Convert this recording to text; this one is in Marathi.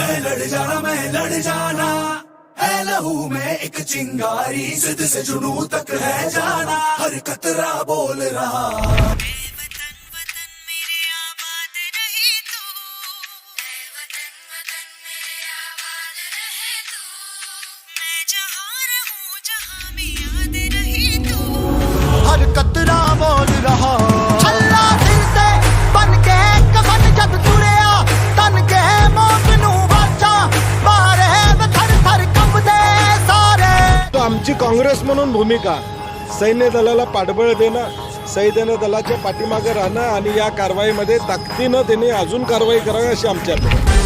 मैं लड़ जाना है लहू में एक चिंगारी जिद से जुनू तक है जाना हर कतरा बोल रहा हर कतरा बोल रहा छल्ला सिर ते बन के कफन जद तुरिया तन के मौत नू वाचा मारे थर थर कंबदे सारे। तो आमची काँग्रेस म्हणून भूमिका सैन्य दलाला पाठबळ देणं, सैन्य दलाच्या पाठीमागे राहणं आणि या कारवाईमध्ये ताकदीनं त्यांनी अजून कारवाई करावी अशी आमची अपेक्षा.